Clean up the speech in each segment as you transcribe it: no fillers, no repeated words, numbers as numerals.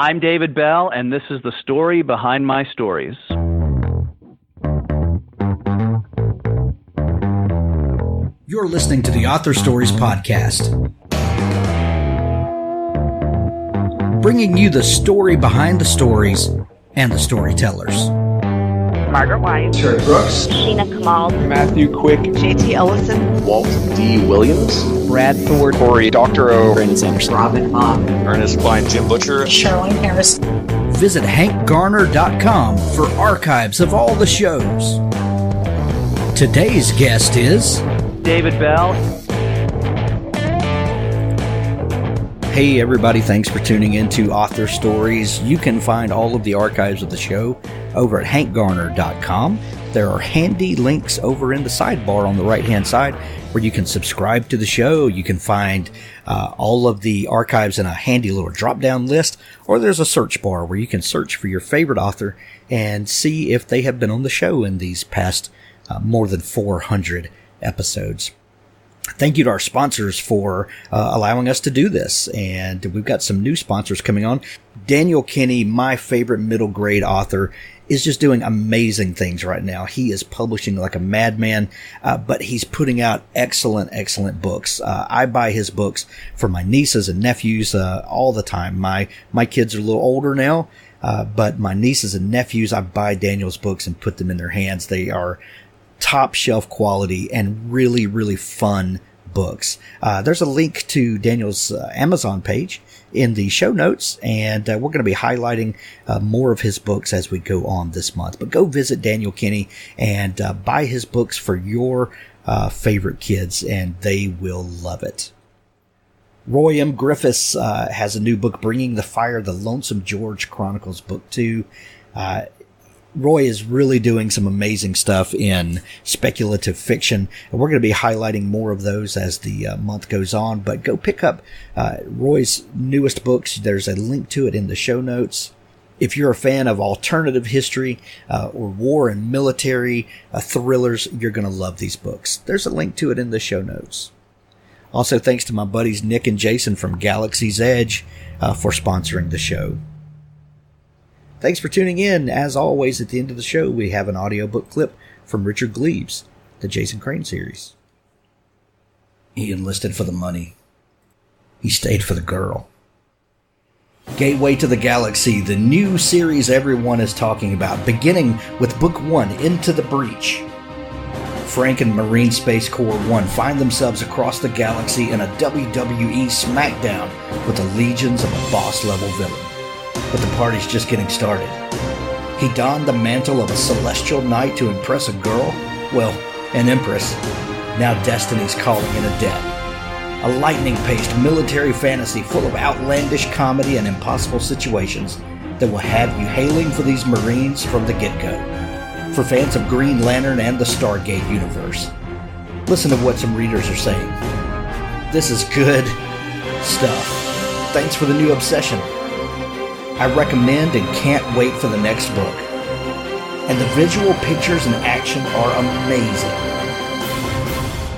I'm David Bell, and this is the story behind my stories. You're listening to the Author Stories Podcast, bringing you the story behind the stories and the storytellers. Margaret White, Terry Brooks, Sheena Kamal, Matthew Quick, J.T. Ellison, Walt D. Williams, Brad Ford, Corey Doctorow, Brandon Sanderson, Robin Mott, Ernest Klein, Jim Butcher, Charlene Harris. Visit hankgarner.com for archives of all the shows. Today's guest is David Bell. Hey everybody, thanks for tuning in to Author Stories. You can find all of the archives of the show over at hankgarner.com. There are handy links over in the sidebar on the right-hand side where you can subscribe to the show. You can find all of the archives in a handy little drop-down list, or there's a search bar where you can search for your favorite author and see if they have been on the show in these past more than 400 episodes. Thank you to our sponsors for allowing us to do this. And we've got some new sponsors coming on. Daniel Kinney, my favorite middle grade author, is just doing amazing things right now. He is publishing like a madman, but he's putting out excellent books. I buy his books for my nieces and nephews all the time. My kids are a little older now, but my nieces and nephews, I buy Daniel's books and put them in their hands. They are top shelf quality and really fun books. There's a link to Daniel's Amazon page in the show notes, and we're going to be highlighting more of his books as we go on this month. But go visit Daniel Kinney and buy his books for your favorite kids, and they will love it. Roy M. Griffiths has a new book, Bringing the Fire, The Lonesome George Chronicles, Book 2. Roy is really doing some amazing stuff in speculative fiction, and we're going to be highlighting more of those as the month goes on. But go pick up Roy's newest books. There's a link to it in the show notes. If you're a fan of alternative history or war and military thrillers, you're going to love these books. There's a link to it in the show notes. Also, thanks to my buddies Nick and Jason from Galaxy's Edge for sponsoring the show. Thanks for tuning in. As always, at the end of the show, we have an audiobook clip from Richard Gleaves, the Jason Crane series. He enlisted for the money. He stayed for the girl. Gateway to the Galaxy, the new series everyone is talking about, beginning with Book 1, Into the Breach. Frank and Marine Space Corps 1 find themselves across the galaxy in a WWE smackdown with the legions of a boss-level villain. But the party's just getting started. He donned the mantle of a celestial knight to impress a girl? Well, an empress. Now destiny's calling in a debt. A lightning-paced military fantasy full of outlandish comedy and impossible situations that will have you hailing for these Marines from the get-go. For fans of Green Lantern and the Stargate universe. Listen to what some readers are saying. This is good stuff. Thanks for the new obsession. I recommend and can't wait for the next book. And the visual pictures and action are amazing.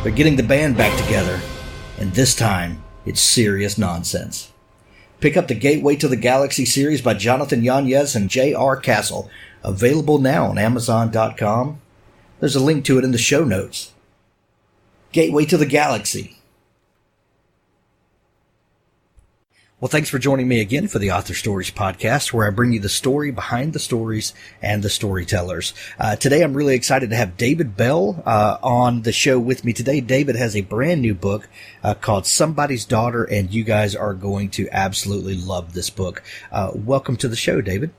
They're getting the band back together, and this time, it's serious nonsense. Pick up the Gateway to the Galaxy series by Jonathan Yanez and J.R. Castle, available now on Amazon.com. There's a link to it in the show notes. Gateway to the Galaxy. Well, thanks for joining me again for the Author Stories Podcast, where I bring you the story behind the stories and the storytellers. Today, I'm really excited to have David Bell on the show with me today. David has a brand new book called Somebody's Daughter, and you guys are going to absolutely love this book. Welcome to the show, David.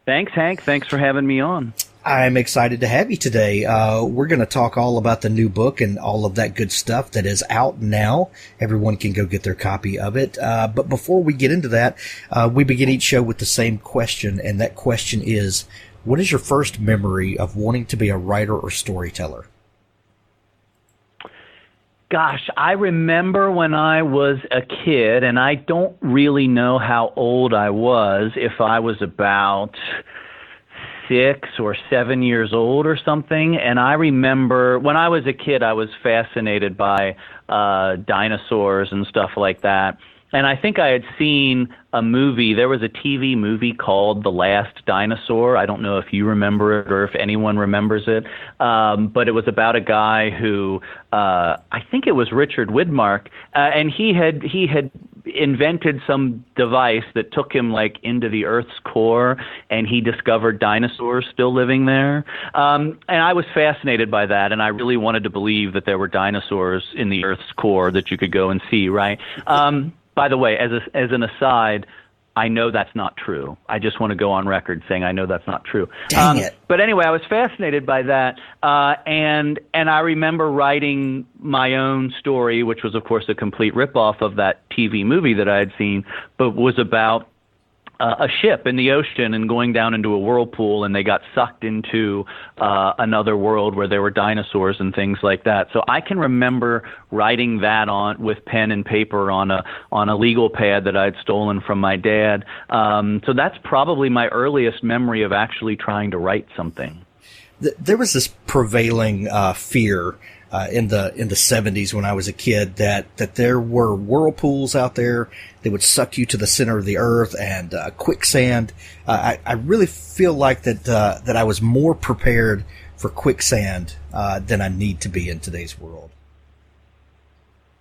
Thanks, Hank. Thanks for having me on. I'm excited to have you today. We're going to talk all about the new book and all of that good stuff that is out now. Everyone can go get their copy of it. But before we get into that, we begin each show with the same question, and that question is, what is your first memory of wanting to be a writer or storyteller? Gosh, I remember when I was a kid, and I don't really know how old I was, if I was about 6 or 7 years old or something. And I remember when I was a kid, I was fascinated by dinosaurs and stuff like that. And I think I had seen a movie. There was a TV movie called The Last Dinosaur. I don't know if you remember it or if anyone remembers it. But it was about a guy who, I think it was Richard Widmark, and he had invented some device that took him like into the Earth's core, and he discovered dinosaurs still living there. And I was fascinated by that, and I really wanted to believe that there were dinosaurs in the Earth's core that you could go and see, right? By the way, as an aside, I know that's not true. I just want to go on record saying I know that's not true. Dang it. But anyway, I was fascinated by that, and I remember writing my own story, which was, of course, a complete ripoff of that TV movie that I had seen, but was about a ship in the ocean and going down into a whirlpool, and they got sucked into another world where there were dinosaurs and things like that. So I can remember writing that on with pen and paper on a legal pad that I'd stolen from my dad. So that's probably my earliest memory of actually trying to write something. There was this prevailing fear in the 70s when I was a kid that there were whirlpools out there that would suck you to the center of the earth, and quicksand. I really feel like that I was more prepared for quicksand than I need to be in today's world.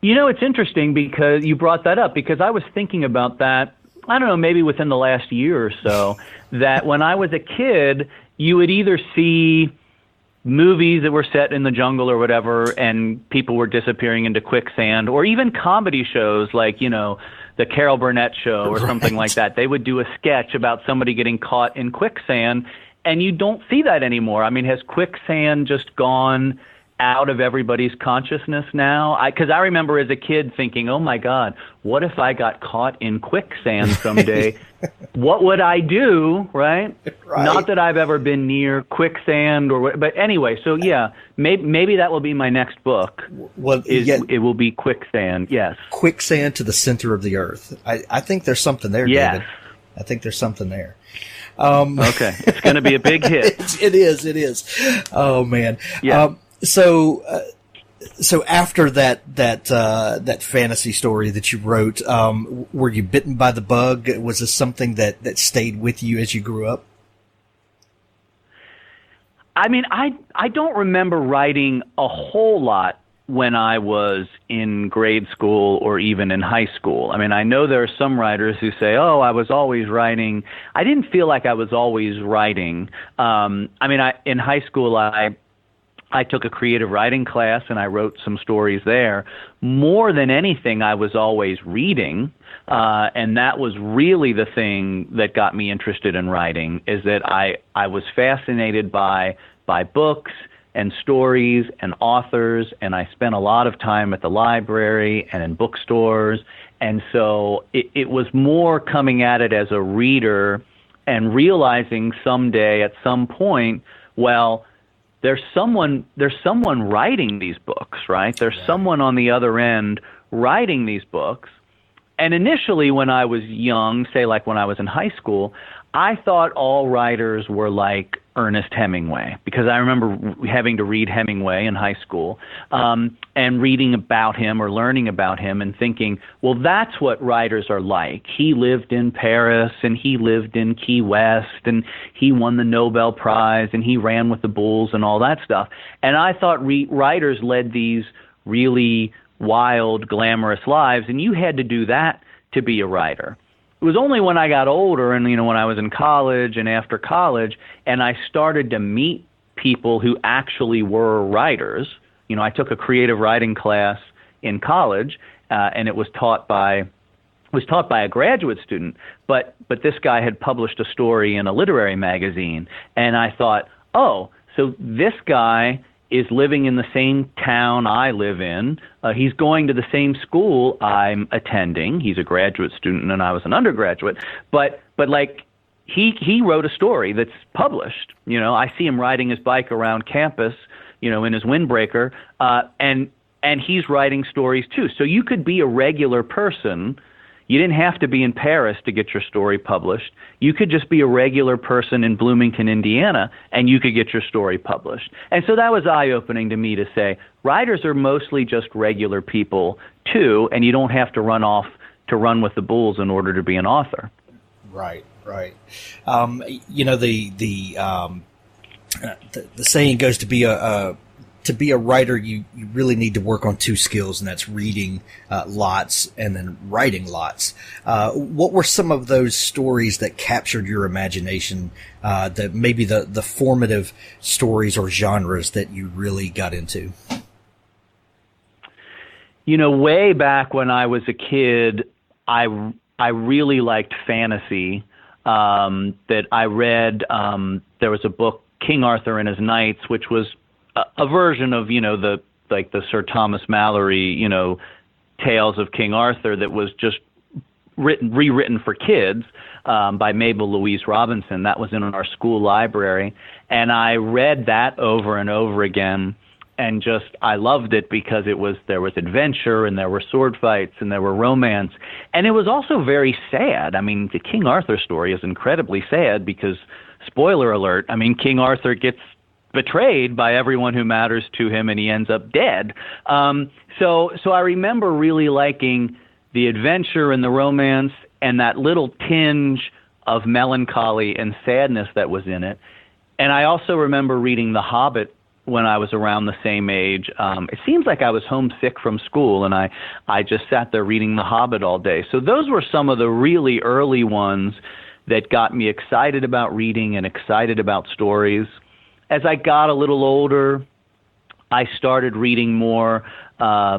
You know, it's interesting because you brought that up, because I was thinking about that, I don't know, maybe within the last year or so, that when I was a kid, you would either see movies that were set in the jungle or whatever, and people were disappearing into quicksand, or even comedy shows like, you know, the Carol Burnett show or something like that. They would do a sketch about somebody getting caught in quicksand, and you don't see that anymore. I mean, has quicksand just gone out of everybody's consciousness now? Because I remember as a kid thinking, oh my God, what if I got caught in quicksand someday? What would I do, right? Not that I've ever been near quicksand, but anyway, so yeah, maybe that will be my next book. Well, it will be quicksand, yes. Quicksand to the center of the earth. I think there's something there, yes. David. I think there's something there. Okay, it's going to be a big hit. It is. Oh, man. Yeah. So after that fantasy story that you wrote, were you bitten by the bug? Was this something that stayed with you as you grew up? I mean, I don't remember writing a whole lot when I was in grade school or even in high school. I mean, I know there are some writers who say, oh, I was always writing. I didn't feel like I was always writing. In high school, I took a creative writing class and I wrote some stories there. More than anything, I was always reading, and that was really the thing that got me interested in writing, is that I was fascinated by books and stories and authors, and I spent a lot of time at the library and in bookstores, and so it was more coming at it as a reader and realizing someday at some point, well, there's someone writing these books, right? There's someone on the other end writing these books. And initially when I was young, say like when I was in high school, I thought all writers were like Ernest Hemingway, because I remember having to read Hemingway in high school, and reading about him or learning about him and thinking, well, that's what writers are like. He lived in Paris and he lived in Key West and he won the Nobel Prize and he ran with the Bulls and all that stuff. And I thought writers led these really wild, glamorous lives, and you had to do that to be a writer. It was only when I got older and, you know, when I was in college and after college, and I started to meet people who actually were writers. You know, I took a creative writing class in college, and it was taught by a graduate student, but this guy had published a story in a literary magazine, and I thought, oh, so this guy is living in the same town I live in. He's going to the same school I'm attending. He's a graduate student and I was an undergraduate. But like he wrote a story that's published. You know, I see him riding his bike around campus, you know, in his windbreaker, and he's writing stories too. So you could be a regular person. You didn't have to be in Paris to get your story published. You could just be a regular person in Bloomington, Indiana, and you could get your story published. And so that was eye-opening to me to say, writers are mostly just regular people, too, and you don't have to run off to run with the bulls in order to be an author. Right, right. The saying goes, to be a writer, you really need to work on two skills, and that's reading lots and then writing lots. What were some of those stories that captured your imagination, maybe the formative stories or genres that you really got into? Way back when I was a kid, I really liked fantasy. That I read. There was a book, King Arthur and His Knights, which was a version of the Sir Thomas Malory tales of King Arthur that was just rewritten for kids by Mabel Louise Robinson. That was in our school library, and I read that over and over again. And I loved it because there was adventure, and there were sword fights, and there were romance. And it was also very sad. I mean, the King Arthur story is incredibly sad because, spoiler alert, King Arthur gets betrayed by everyone who matters to him, and he ends up dead. So I remember really liking the adventure and the romance and that little tinge of melancholy and sadness that was in it. And I also remember reading The Hobbit when I was around the same age. It seems like I was homesick from school, and I just sat there reading The Hobbit all day. So those were some of the really early ones that got me excited about reading and excited about stories. As I got a little older, I started reading more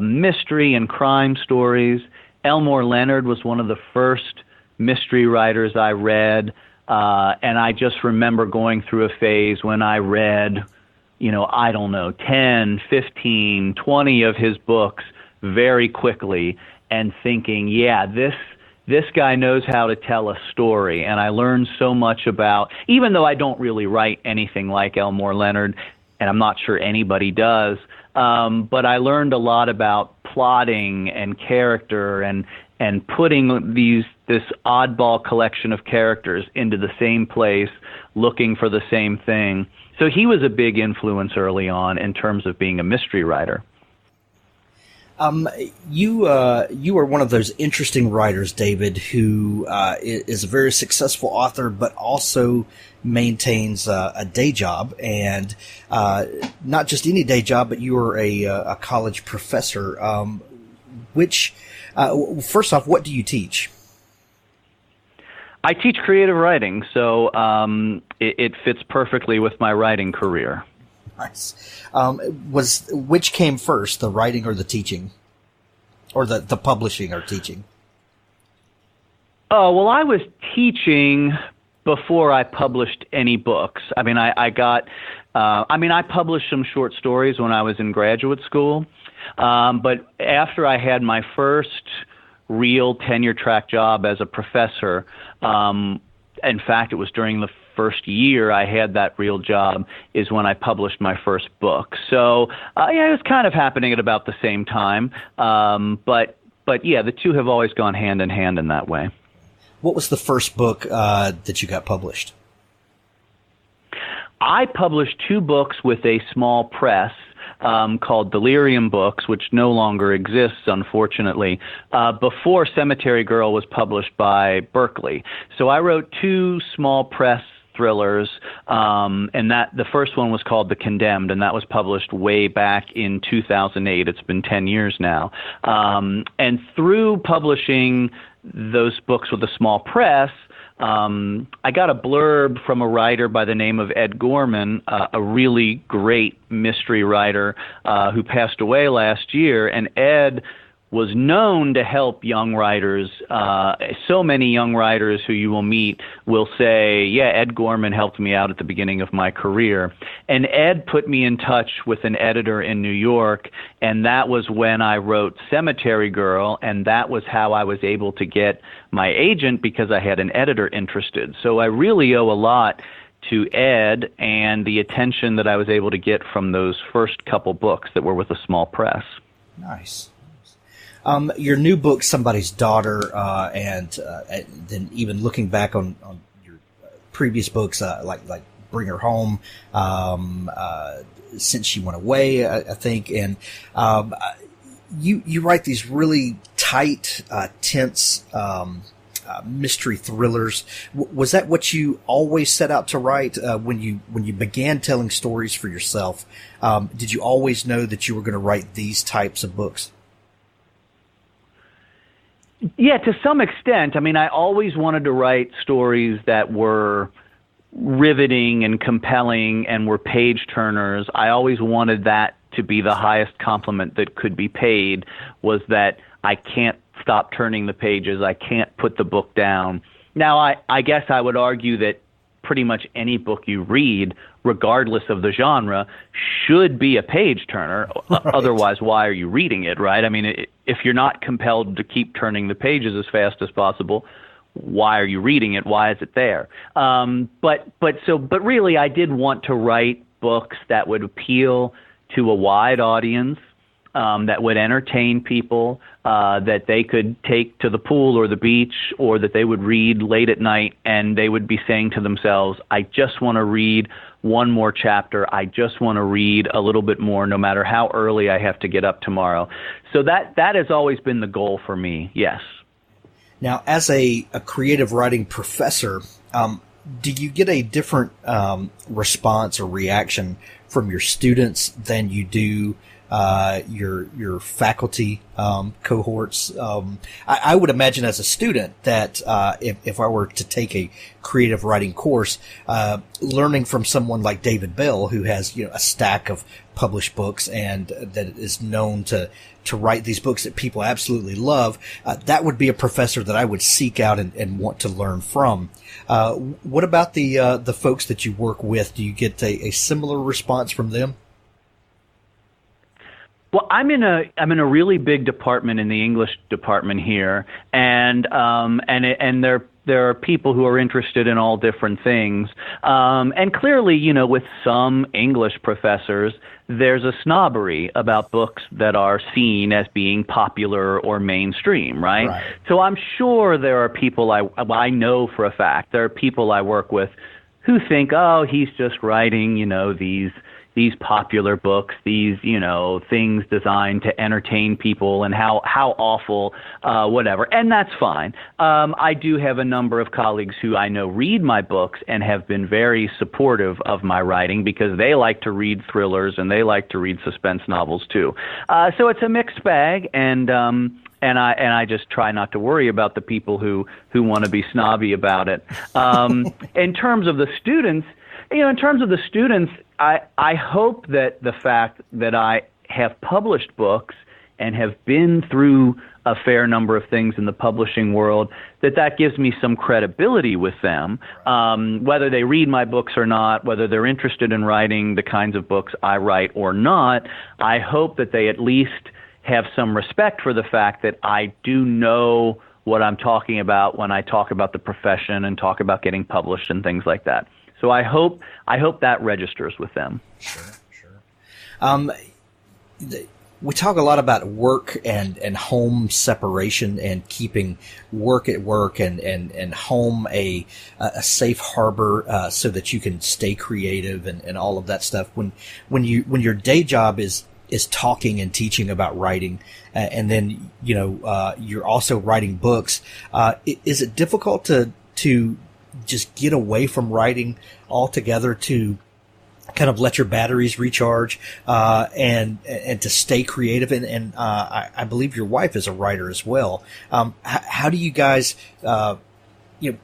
mystery and crime stories. Elmore Leonard was one of the first mystery writers I read, and I just remember going through a phase when I read 10, 15, 20 of his books very quickly and thinking, yeah, this guy knows how to tell a story. And I learned so much about, even though I don't really write anything like Elmore Leonard, and I'm not sure anybody does, but I learned a lot about plotting and character and putting this oddball collection of characters into the same place, looking for the same thing. So he was a big influence early on in terms of being a mystery writer. You are one of those interesting writers, David, who is a very successful author, but also maintains a day job, and not just any day job, but you are a college professor. First off, what do you teach? I teach creative writing, so it fits perfectly with my writing career. Nice. Which came first, the writing or the teaching? Or the publishing or teaching? Oh, well, I was teaching before I published any books. I published some short stories when I was in graduate school, but after I had my first real tenure-track job as a professor, in fact, it was during the first year I had that real job, is when I published my first book. So, it was kind of happening at about the same time. But yeah, the two have always gone hand in hand in that way. What was the first book that you got published? I published two books with a small press called Delirium Books, which no longer exists, unfortunately, before Cemetery Girl was published by Berkeley. So I wrote two small press thrillers, and the first one was called The Condemned, and that was published way back in 2008. It's been 10 years now. And through publishing those books with a small press, I got a blurb from a writer by the name of Ed Gorman, a really great mystery writer who passed away last year. And Ed was known to help young writers. So many young writers who you will meet will say, yeah, Ed Gorman helped me out at the beginning of my career. And Ed put me in touch with an editor in New York, and that was when I wrote Cemetery Girl, and that was how I was able to get my agent, because I had an editor interested. So I really owe a lot to Ed and the attention that I was able to get from those first couple books that were with a small press. Nice. Your new book, Somebody's Daughter, and then even looking back on your previous books, like Bring Her Home, Since She Went Away, I think, and you write these really tight, tense mystery thrillers. Was that what you always set out to write when you began telling stories for yourself? Did you always know that you were going to write these types of books? Yeah, to some extent. I mean, I always wanted to write stories that were riveting and compelling and were page turners. I always wanted that to be the highest compliment that could be paid, was that I can't stop turning the pages. I can't put the book down. Now, I guess I would argue that pretty much any book you read, regardless of the genre, should be a page turner. Right. Otherwise, why are you reading it, right? I mean, if you're not compelled to keep turning the pages as fast as possible, why are you reading it? Why is it there? But really, I did want to write books that would appeal to a wide audience, that would entertain people, that they could take to the pool or the beach, or that they would read late at night and they would be saying to themselves, I just want to read one more chapter. I just want to read a little bit more, no matter how early I have to get up tomorrow. So that has always been the goal for me, yes. Now, as a creative writing professor, do you get a different response or reaction from your students than you do your faculty cohorts? I would imagine as a student that if I were to take a creative writing course, learning from someone like David Bell, who has a stack of published books and that is known to write these books that people absolutely love, that would be a professor that I would seek out and want to learn from. What about the folks that you work with? Do you get a similar response from them? Well, I'm in a really big department in the English department here, and there are people who are interested in all different things, and clearly, with some English professors, there's a snobbery about books that are seen as being popular or mainstream, right? So I'm sure there are people I know for a fact there are people I work with who think, oh, he's just writing, these popular books, these, things designed to entertain people, and how awful, whatever. And that's fine. I do have a number of colleagues who I know read my books and have been very supportive of my writing because they like to read thrillers and they like to read suspense novels too. So it's a mixed bag, and I just try not to worry about the people who want to be snobby about it. In terms of the students, I hope that the fact that I have published books and have been through a fair number of things in the publishing world, that gives me some credibility with them, whether they read my books or not, whether they're interested in writing the kinds of books I write or not. I hope that they at least have some respect for the fact that I do know what I'm talking about when I talk about the profession and talk about getting published and things like that. So I hope that registers with them. Sure. We talk a lot about work and home separation and keeping work at work and home a safe harbor so that you can stay creative and all of that stuff. When your day job is talking and teaching about writing, and then you're also writing books, is it difficult to just get away from writing altogether, to kind of let your batteries recharge, and to stay creative? And I believe your wife is a writer as well. How do you guys,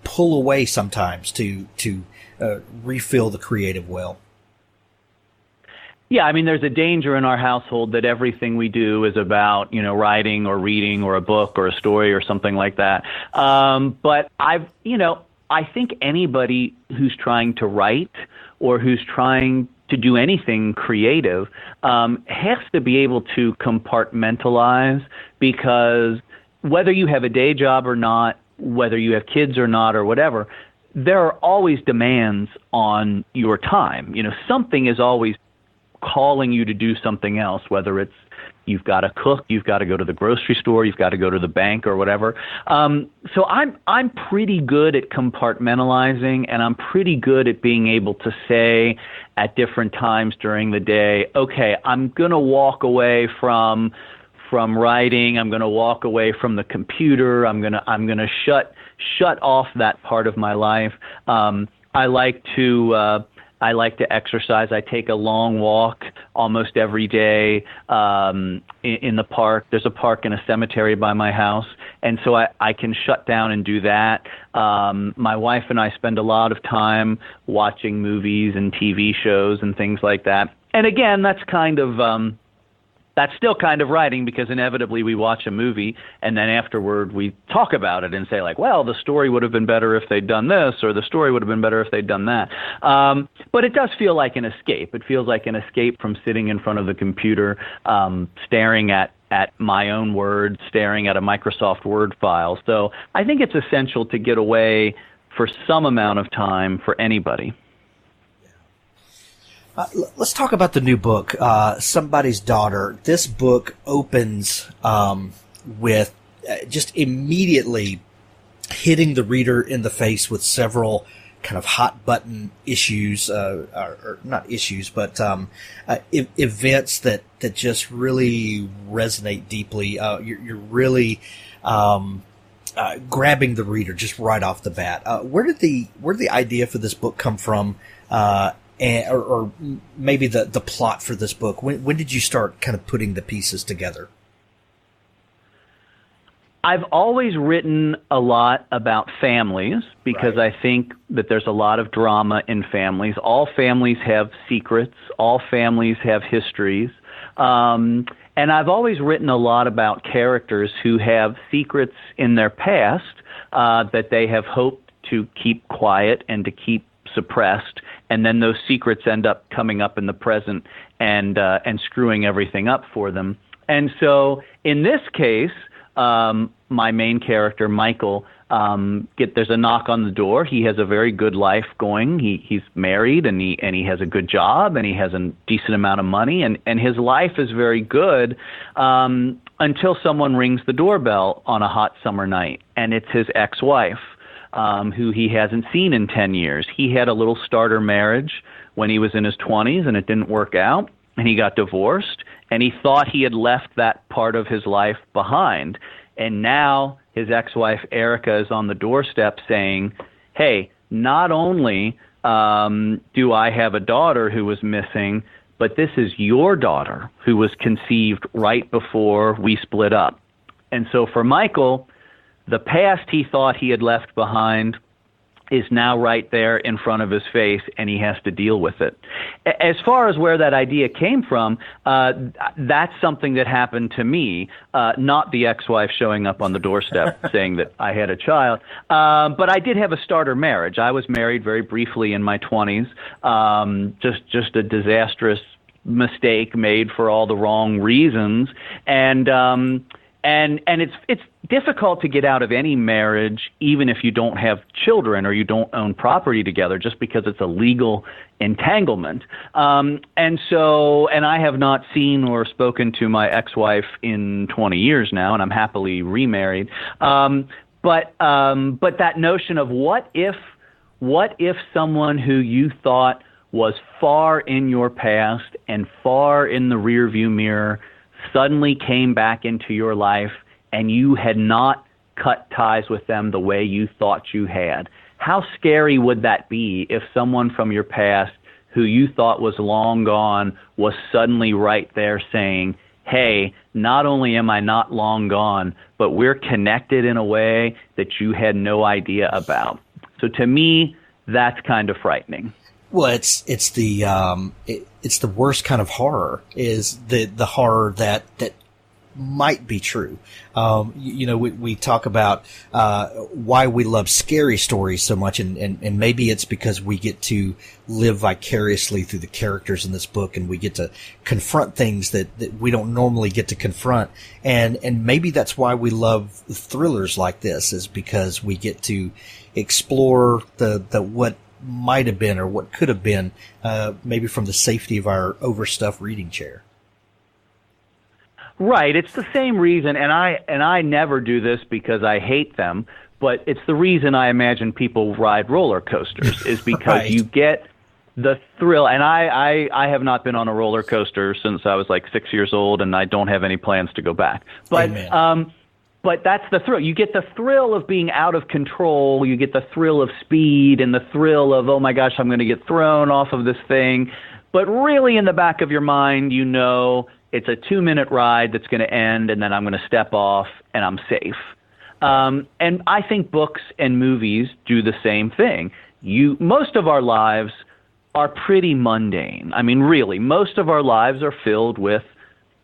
pull away sometimes to refill the creative well? Yeah, I mean, there's a danger in our household that everything we do is about, writing or reading or a book or a story or something like that. But I think anybody who's trying to write or who's trying to do anything creative has to be able to compartmentalize, because whether you have a day job or not, whether you have kids or not or whatever, there are always demands on your time. Something is always calling you to do something else, whether it's you've got to cook, you've got to go to the grocery store, you've got to go to the bank or whatever. So I'm pretty good at compartmentalizing, and I'm pretty good at being able to say at different times during the day, okay, I'm going to walk away from from writing. I'm going to walk away from the computer. I'm going to shut off that part of my life. I like to exercise. I take a long walk almost every day in the park. There's a park and a cemetery by my house, and so I can shut down and do that. My wife and I spend a lot of time watching movies and TV shows and things like that. And again, that's still kind of writing, because inevitably we watch a movie and then afterward we talk about it and say, like, well, the story would have been better if they'd done this, or the story would have been better if they'd done that. But it does feel like an escape. It feels like an escape from sitting in front of the computer, staring at my own words, staring at a Microsoft Word file. So I think it's essential to get away for some amount of time for anybody. Let's talk about the new book, Somebody's Daughter. This book opens with just immediately hitting the reader in the face with several kind of hot button issues, or not issues, but events that just really resonate deeply. You're really grabbing the reader just right off the bat. Where did the idea for this book come from? Or maybe the plot for this book. When did you start kind of putting the pieces together? I've always written a lot about families, because Right. I think that there's a lot of drama in families. All families have secrets. All families have histories. And I've always written a lot about characters who have secrets in their past that they have hoped to keep quiet and to keep suppressed, and then those secrets end up coming up in the present and screwing everything up for them. And so in this case, my main character, Michael, there's a knock on the door. He has a very good life going. He's married, and he has a good job, and he has a decent amount of money, and his life is very good until someone rings the doorbell on a hot summer night, and it's his ex-wife. Who he hasn't seen in 10 years. He had a little starter marriage when he was in his 20s, and it didn't work out, and he got divorced, and he thought he had left that part of his life behind. And now his ex-wife, Erica, is on the doorstep saying, hey, not only do I have a daughter who was missing, but this is your daughter who was conceived right before we split up. And so for Michael, the past he thought he had left behind is now right there in front of his face, and he has to deal with it. As far as where that idea came from, that's something that happened to me, not the ex-wife showing up on the doorstep saying that I had a child. But I did have a starter marriage. I was married very briefly in my 20s, just a disastrous mistake made for all the wrong reasons. And it's difficult to get out of any marriage, even if you don't have children or you don't own property together, just because it's a legal entanglement. And I have not seen or spoken to my ex-wife in 20 years now, and I'm happily remarried. But that notion of what if someone who you thought was far in your past and far in the rearview mirror suddenly came back into your life, and you had not cut ties with them the way you thought you had. How scary would that be if someone from your past who you thought was long gone was suddenly right there saying, hey, not only am I not long gone, but we're connected in a way that you had no idea about. So to me, that's kind of frightening. Well, it's the worst kind of horror, is the horror that might be true. We talk about why we love scary stories so much, and maybe it's because we get to live vicariously through the characters in this book, and we get to confront things that we don't normally get to confront. And maybe that's why we love thrillers like this, is because we get to explore the what might have been or what could have been, maybe from the safety of our overstuffed reading chair. Right. It's the same reason, and I never do this because I hate them, but it's the reason I imagine people ride roller coasters, is because Right. you get the thrill, and I have not been on a roller coaster since I was like 6 years old, and I don't have any plans to go back. But that's the thrill. You get the thrill of being out of control. You get the thrill of speed and the thrill of, oh my gosh, I'm going to get thrown off of this thing. But really in the back of your mind, you know it's a 2-minute ride that's going to end, and then I'm going to step off and I'm safe. And I think books and movies do the same thing. Most of our lives are pretty mundane. I mean, really, most of our lives are filled with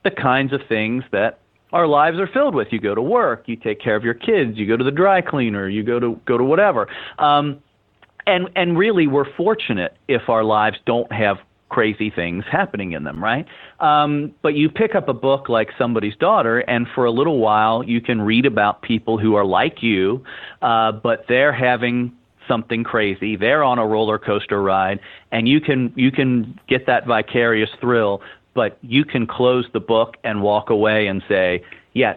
the kinds of things that our lives are filled with. You go to work, you take care of your kids, you go to the dry cleaner, you go to whatever. And really, we're fortunate if our lives don't have crazy things happening in them, right? But you pick up a book like Somebody's Daughter, and for a little while, you can read about people who are like you, but they're having something crazy. They're on a roller coaster ride, and you can get that vicarious thrill, but you can close the book and walk away and say, yeah,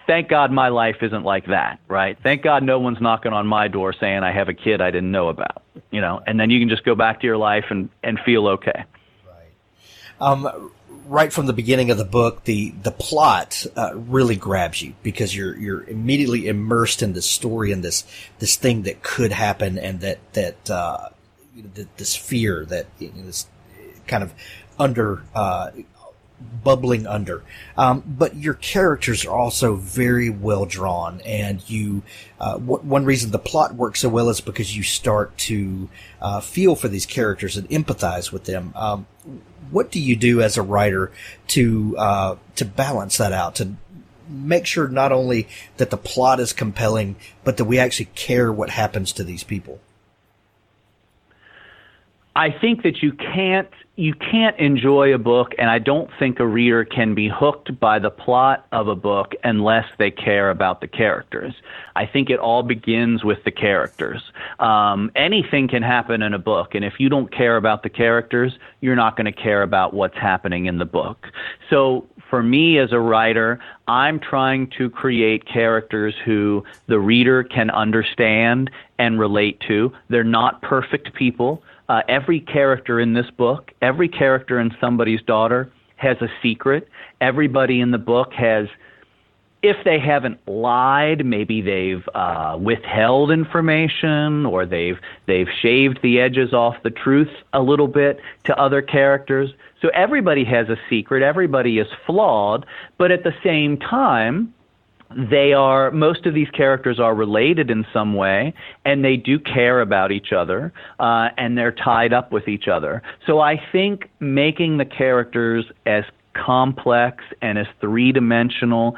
thank God my life isn't like that, right? Thank God no one's knocking on my door saying I have a kid I didn't know about, and then you can just go back to your life and feel okay. Right. Right from the beginning of the book, the plot really grabs you because you're immediately immersed in this story and this thing that could happen, and that this fear that this kind of bubbling under. But your characters are also very well drawn, and one reason the plot works so well is because you start to feel for these characters and empathize with them. What do you do as a writer to balance that out, to make sure not only that the plot is compelling, but that we actually care what happens to these people? I think that you can't enjoy a book, and I don't think a reader can be hooked by the plot of a book unless they care about the characters. I think it all begins with the characters. Anything can happen in a book, and if you don't care about the characters, you're not going to care about what's happening in the book. So for me as a writer, I'm trying to create characters who the reader can understand and relate to. They're not perfect people. Every character in this book, every character in Somebody's Daughter has a secret. Everybody in the book has, if they haven't lied, maybe they've withheld information, or they've shaved the edges off the truth a little bit to other characters. So everybody has a secret. Everybody is flawed, but at the same time, most of these characters are related in some way, and they do care about each other, and they're tied up with each other. So I think making the characters as complex and as three-dimensional,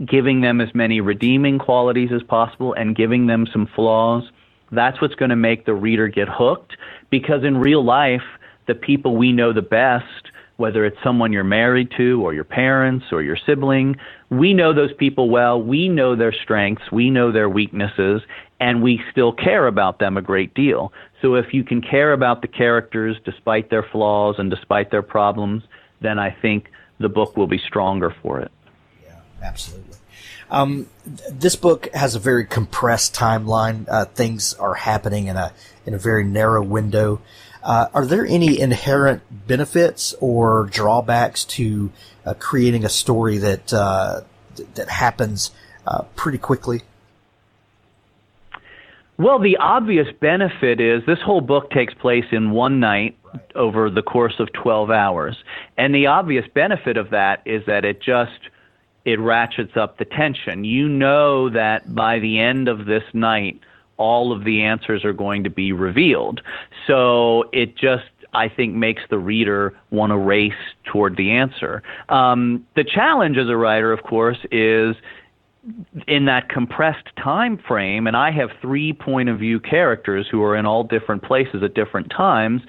giving them as many redeeming qualities as possible and giving them some flaws, that's what's going to make the reader get hooked, because in real life, the people we know the best, whether it's someone you're married to or your parents or your sibling, we know those people well, we know their strengths, we know their weaknesses, and we still care about them a great deal. So if you can care about the characters despite their flaws and despite their problems, then I think the book will be stronger for it. Yeah, absolutely. This book has a very compressed timeline. Things are happening in a very narrow window. Are there any inherent benefits or drawbacks to creating a story that happens pretty quickly? Well, the obvious benefit is this whole book takes place in one night over the course of 12 hours. And the obvious benefit of that is that it ratchets up the tension. You know that by the end of this night, all of the answers are going to be revealed. So it just, I think, makes the reader want to race toward the answer. The challenge as a writer, of course, is in that compressed time frame, and I have 3 point-of-view characters who are in all different places at different times,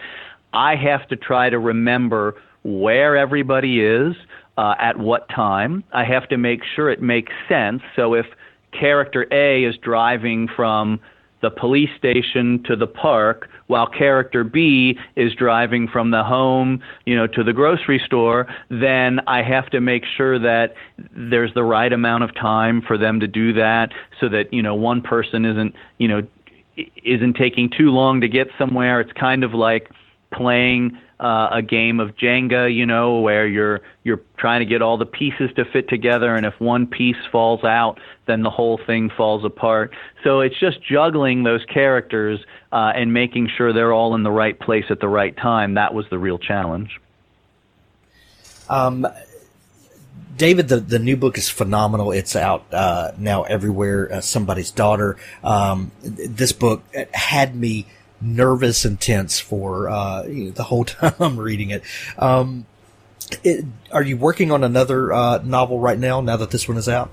I have to try to remember where everybody is, at what time. I have to make sure it makes sense. So if character A is driving from the police station to the park, while character B is driving from the home, to the grocery store, then I have to make sure that there's the right amount of time for them to do that, so that, one person isn't taking too long to get somewhere. It's kind of like playing a game of Jenga, where you're trying to get all the pieces to fit together, and if one piece falls out, then the whole thing falls apart. So it's just juggling those characters and making sure they're all in the right place at the right time. That was the real challenge. David, the new book is phenomenal. It's out now everywhere. Somebody's Daughter. This book had me nervous and tense for the whole time I'm reading it. Are you working on another novel right now that this one is out?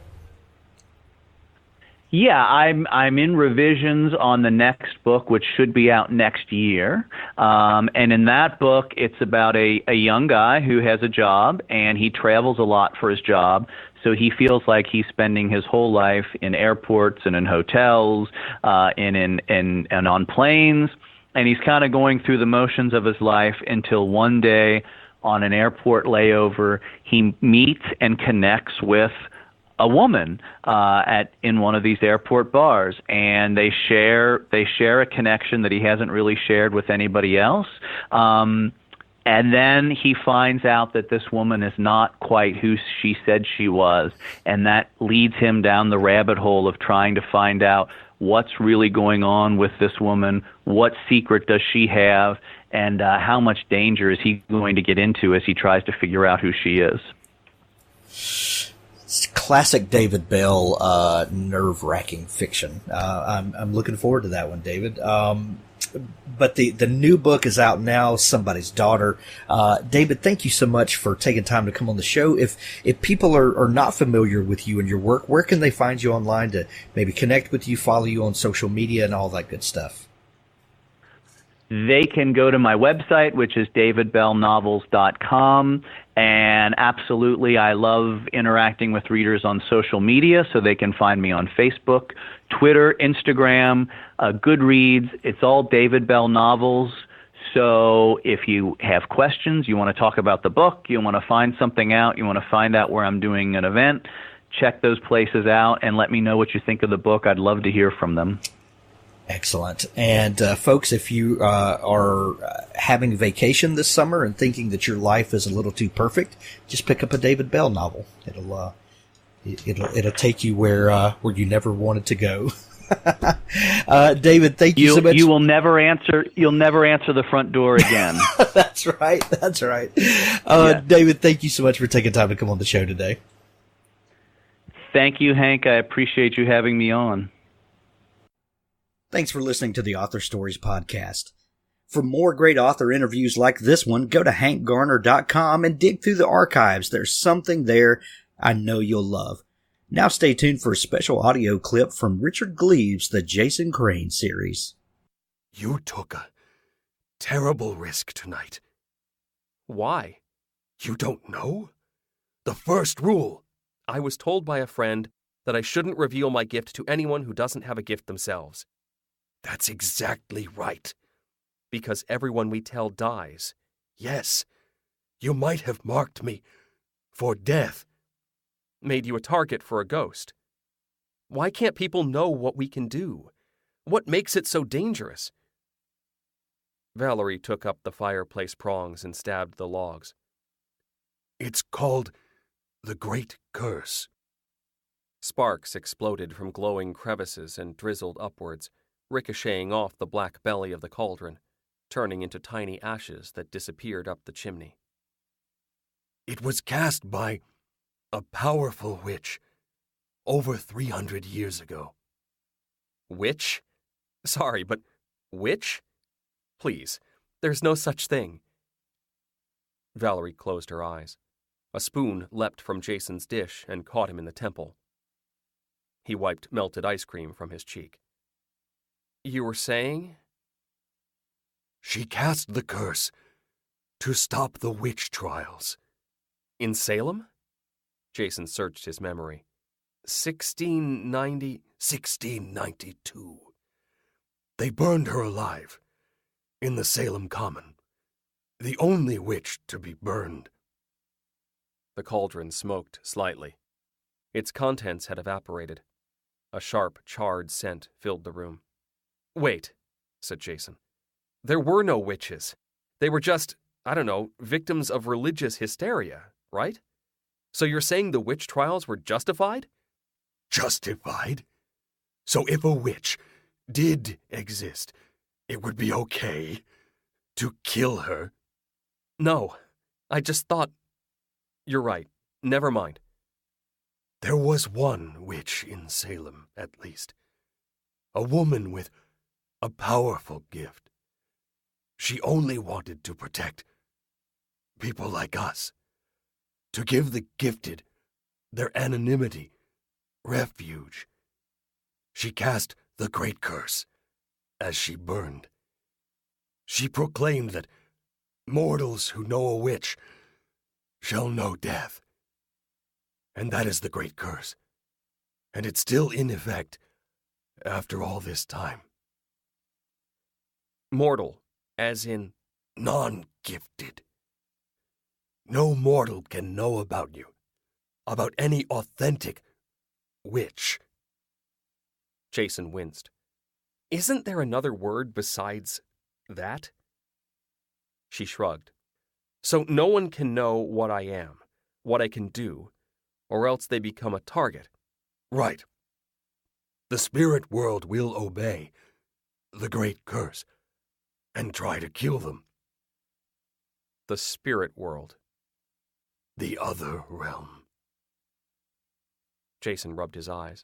Yeah, I'm in revisions on the next book, which should be out next year. And in that book, it's about a young guy who has a job, and he travels a lot for his job. So he feels like he's spending his whole life in airports and in hotels, and on planes. And he's kind of going through the motions of his life until one day on an airport layover, he meets and connects with a woman in one of these airport bars, and they share a connection that he hasn't really shared with anybody else. And then he finds out that this woman is not quite who she said she was, and that leads him down the rabbit hole of trying to find out what's really going on with this woman, what secret does she have, and how much danger is he going to get into as he tries to figure out who she is. It's classic David Bell, nerve-wracking fiction. I'm looking forward to that one, David. But the new book is out now, Somebody's Daughter. David, thank you so much for taking time to come on the show. If people are not familiar with you and your work, where can they find you online to maybe connect with you, follow you on social media, and all that good stuff? They can go to my website, which is davidbellnovels.com. And absolutely, I love interacting with readers on social media, so they can find me on Facebook, Twitter, Instagram, Goodreads. It's all David Bell Novels. So if you have questions, you want to talk about the book, you want to find something out, you want to find out where I'm doing an event, check those places out and let me know what you think of the book. I'd love to hear from them. Excellent. And folks, if you are having a vacation this summer and thinking that your life is a little too perfect, just pick up a David Bell novel. It'll take you where you never wanted to go. David, thank you so much. You'll never answer the front door again. That's right. Yeah. David, thank you so much for taking time to come on the show today. Thank you, Hank. I appreciate you having me on. Thanks for listening to the Author Stories podcast. For more great author interviews like this one, go to hankgarner.com and dig through the archives. There's something there I know you'll love. Now stay tuned for a special audio clip from Richard Gleaves' The Jason Crane series. You took a terrible risk tonight. Why? You don't know? The first rule. I was told by a friend that I shouldn't reveal my gift to anyone who doesn't have a gift themselves. That's exactly right. Because everyone we tell dies. Yes, you might have marked me for death. Made you a target for a ghost. Why can't people know what we can do? What makes it so dangerous? Valerie took up the fireplace prongs and stabbed the logs. It's called the Great Curse. Sparks exploded from glowing crevices and drizzled upwards, ricocheting off the black belly of the cauldron, turning into tiny ashes that disappeared up the chimney. It was cast by a powerful witch over 300 years ago. Witch? Sorry, but witch? Please, there's no such thing. Valerie closed her eyes. A spoon leapt from Jason's dish and caught him in the temple. He wiped melted ice cream from his cheek. You were saying? She cast the curse to stop the witch trials. In Salem? Jason searched his memory. 1692. They burned her alive in the Salem Common. The only witch to be burned. The cauldron smoked slightly. Its contents had evaporated. A sharp, charred scent filled the room. Wait, said Jason. There were no witches. They were just, I don't know, victims of religious hysteria, right? So you're saying the witch trials were justified? Justified? So if a witch did exist, it would be okay to kill her? No, I just thought... You're right. Never mind. There was one witch in Salem, at least. A woman with a powerful gift. She only wanted to protect people like us, to give the gifted their anonymity, refuge. She cast the great curse as she burned. She proclaimed that mortals who know a witch shall know death. And that is the great curse. And it's still in effect after all this time. Mortal, as in... Non-gifted. No mortal can know about you, about any authentic witch. Jason winced. Isn't there another word besides that? She shrugged. So no one can know what I am, what I can do, or else they become a target. Right. The spirit world will obey the great curse and try to kill them. The spirit world. The other realm. Jason rubbed his eyes.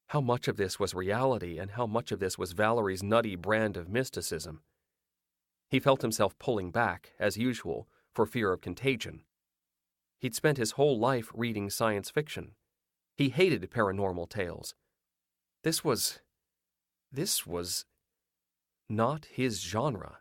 How much of this was reality and how much of this was Valerie's nutty brand of mysticism? He felt himself pulling back, as usual, for fear of contagion. He'd spent his whole life reading science fiction. He hated paranormal tales. This was not his genre.